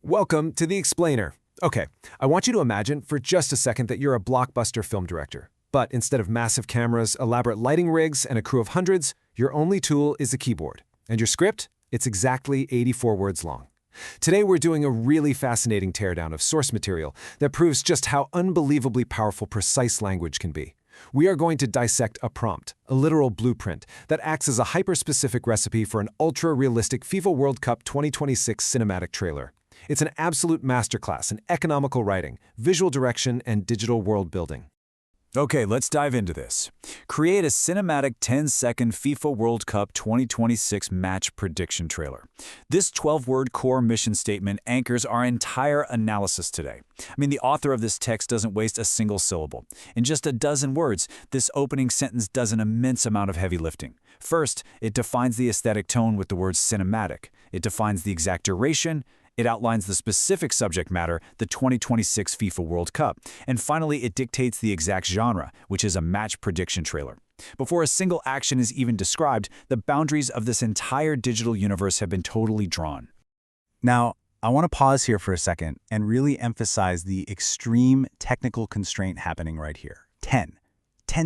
Welcome to The Explainer. Okay, I want you to imagine for just a second that you're a blockbuster film director. But instead of massive cameras, elaborate lighting rigs, and a crew of hundreds, your only tool is a keyboard. And your script? It's exactly 84 words long. Today we're doing a really fascinating teardown of source material that proves just how unbelievably powerful precise language can be. We are going to dissect a prompt, a literal blueprint, that acts as a hyper-specific recipe for an ultra-realistic FIFA World Cup 2026 cinematic trailer. It's an absolute masterclass in economical writing, visual direction, and digital world building. Okay, let's dive into this. Create a cinematic 10-second FIFA World Cup 2026 match prediction trailer. This 12-word core mission statement anchors our entire analysis today. The author of this text doesn't waste a single syllable. In just a dozen words, this opening sentence does an immense amount of heavy lifting. First, it defines the aesthetic tone with the word cinematic. It defines the exact duration. It outlines the specific subject matter, the 2026 FIFA World Cup. And finally, it dictates the exact genre, which is a match prediction trailer. Before a single action is even described, the boundaries of this entire digital universe have been totally drawn. Now, I want to pause here for a second and really emphasize the extreme technical constraint happening right here. 10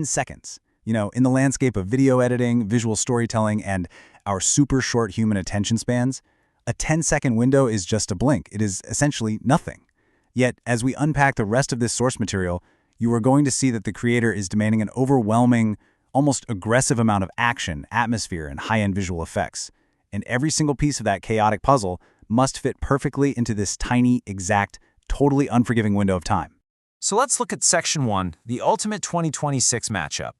seconds. In the landscape of video editing, visual storytelling, and our super short human attention spans, a 10-second window is just a blink. It is essentially nothing. Yet, as we unpack the rest of this source material, you are going to see that the creator is demanding an overwhelming, almost aggressive amount of action, atmosphere, and high-end visual effects. And every single piece of that chaotic puzzle must fit perfectly into this tiny, exact, totally unforgiving window of time. So let's look at Section 1, the ultimate 2026 matchup.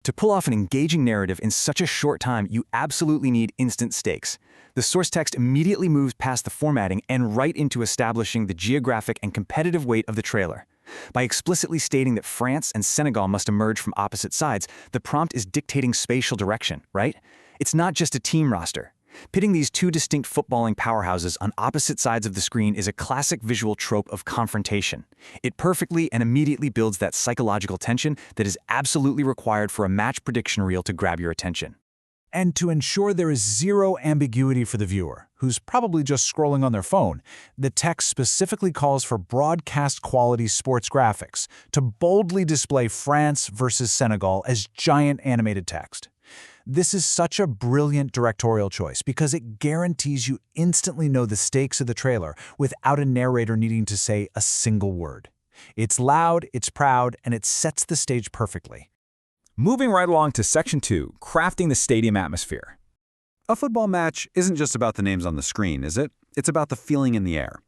To pull off an engaging narrative in such a short time, you absolutely need instant stakes. The source text immediately moves past the formatting and right into establishing the geographic and competitive weight of the trailer. By explicitly stating that France and Senegal must emerge from opposite sides, the prompt is dictating spatial direction, right? It's not just a team roster. Pitting these two distinct footballing powerhouses on opposite sides of the screen is a classic visual trope of confrontation. It perfectly and immediately builds that psychological tension that is absolutely required for a match prediction reel to grab your attention. And to ensure there is zero ambiguity for the viewer, who's probably just scrolling on their phone, the text specifically calls for broadcast-quality sports graphics to boldly display France versus Senegal as giant animated text. This is such a brilliant directorial choice because it guarantees you instantly know the stakes of the trailer without a narrator needing to say a single word. It's loud, it's proud, and it sets the stage perfectly. Moving right along to Section 2, crafting the stadium atmosphere. A football match isn't just about the names on the screen, is it? It's about the feeling in the air.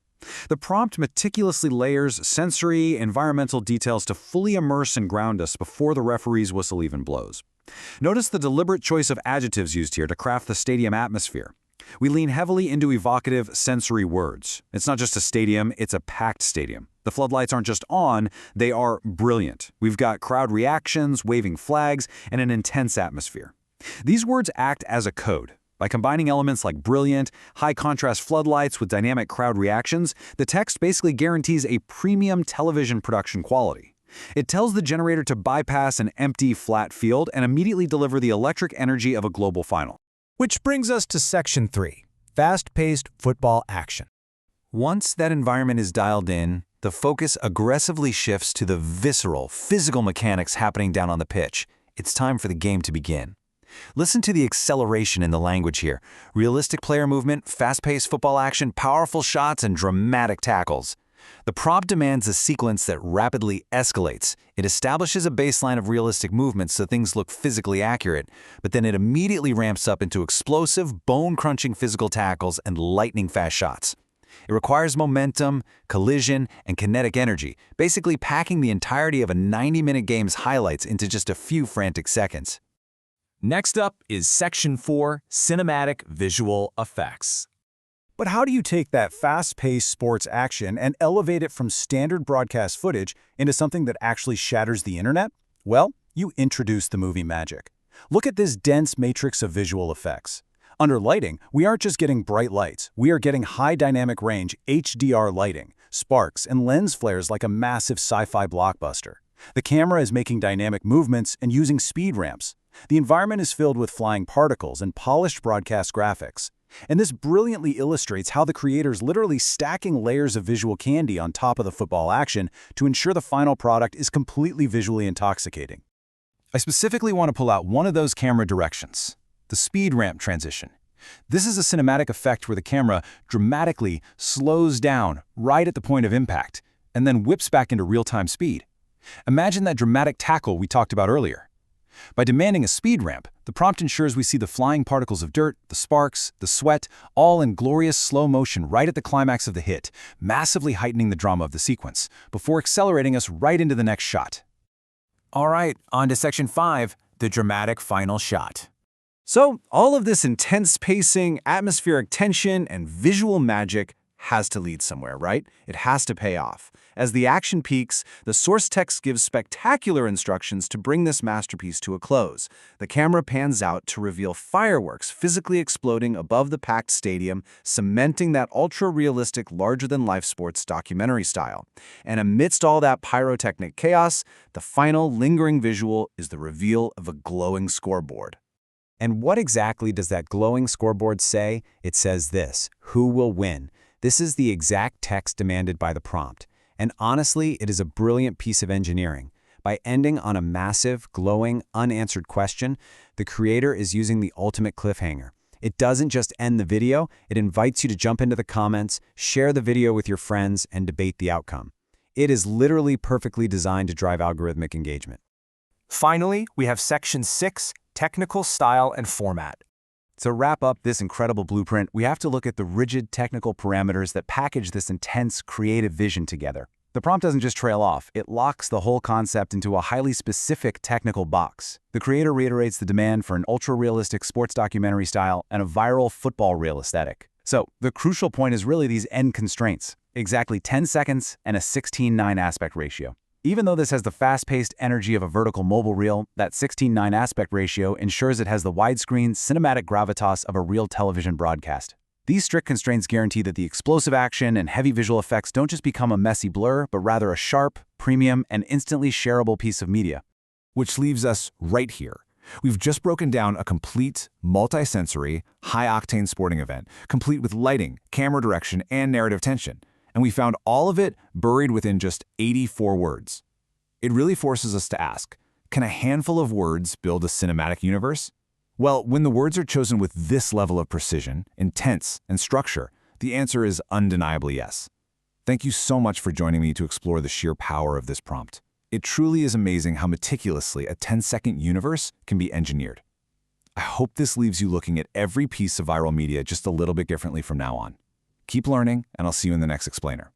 The prompt meticulously layers sensory, environmental details to fully immerse and ground us before the referee's whistle even blows. Notice the deliberate choice of adjectives used here to craft the stadium atmosphere. We lean heavily into evocative, sensory words. It's not just a stadium, it's a packed stadium. The floodlights aren't just on, they are brilliant. We've got crowd reactions, waving flags, and an intense atmosphere. These words act as a code. By combining elements like brilliant, high-contrast floodlights with dynamic crowd reactions, the text basically guarantees a premium television production quality. It tells the generator to bypass an empty, flat field and immediately deliver the electric energy of a global final. Which brings us to Section 3, fast-paced football action. Once that environment is dialed in, the focus aggressively shifts to the visceral, physical mechanics happening down on the pitch. It's time for the game to begin. Listen to the acceleration in the language here. Realistic player movement, fast-paced football action, powerful shots, and dramatic tackles. The prompt demands a sequence that rapidly escalates. It establishes a baseline of realistic movements so things look physically accurate, but then it immediately ramps up into explosive, bone-crunching physical tackles and lightning-fast shots. It requires momentum, collision, and kinetic energy, basically packing the entirety of a 90-minute game's highlights into just a few frantic seconds. Next up is Section 4, cinematic visual effects. But how do you take that fast-paced sports action and elevate it from standard broadcast footage into something that actually shatters the internet? Well, you introduce the movie magic. Look at this dense matrix of visual effects. Under lighting, we aren't just getting bright lights, we are getting high dynamic range HDR lighting, sparks, and lens flares like a massive sci-fi blockbuster. The camera is making dynamic movements and using speed ramps. The environment is filled with flying particles and polished broadcast graphics. And this brilliantly illustrates how the creator's literally stacking layers of visual candy on top of the football action to ensure the final product is completely visually intoxicating. I specifically want to pull out one of those camera directions, the speed ramp transition. This is a cinematic effect where the camera dramatically slows down right at the point of impact and then whips back into real-time speed. Imagine that dramatic tackle we talked about earlier. By demanding a speed ramp, the prompt ensures we see the flying particles of dirt, the sparks, the sweat, all in glorious slow motion right at the climax of the hit, massively heightening the drama of the sequence, before accelerating us right into the next shot. All right, on to Section 5, the dramatic final shot. So, all of this intense pacing, atmospheric tension, and visual magic has to lead somewhere, right? It has to pay off. As the action peaks, the source text gives spectacular instructions to bring this masterpiece to a close. The camera pans out to reveal fireworks physically exploding above the packed stadium, cementing that ultra-realistic, larger-than-life sports documentary style. And amidst all that pyrotechnic chaos, the final lingering visual is the reveal of a glowing scoreboard. And what exactly does that glowing scoreboard say? It says this: who will win? This is the exact text demanded by the prompt. And honestly, it is a brilliant piece of engineering. By ending on a massive, glowing, unanswered question, the creator is using the ultimate cliffhanger. It doesn't just end the video, it invites you to jump into the comments, share the video with your friends, and debate the outcome. It is literally perfectly designed to drive algorithmic engagement. Finally, we have Section 6, technical style and format. To wrap up this incredible blueprint, we have to look at the rigid technical parameters that package this intense, creative vision together. The prompt doesn't just trail off, it locks the whole concept into a highly specific technical box. The creator reiterates the demand for an ultra-realistic sports documentary style and a viral football reel aesthetic. So, the crucial point is really these end constraints, exactly 10 seconds and a 16:9 aspect ratio. Even though this has the fast-paced energy of a vertical mobile reel, that 16:9 aspect ratio ensures it has the widescreen, cinematic gravitas of a real television broadcast. These strict constraints guarantee that the explosive action and heavy visual effects don't just become a messy blur, but rather a sharp, premium, and instantly shareable piece of media. Which leaves us right here. We've just broken down a complete, multi-sensory, high-octane sporting event, complete with lighting, camera direction, and narrative tension. And we found all of it buried within just 84 words. It really forces us to ask, can a handful of words build a cinematic universe? Well, when the words are chosen with this level of precision, intense, and structure, the answer is undeniably yes. Thank you so much for joining me to explore the sheer power of this prompt. It truly is amazing how meticulously a 10-second universe can be engineered. I hope this leaves you looking at every piece of viral media just a little bit differently from now on. Keep learning, and I'll see you in the next explainer.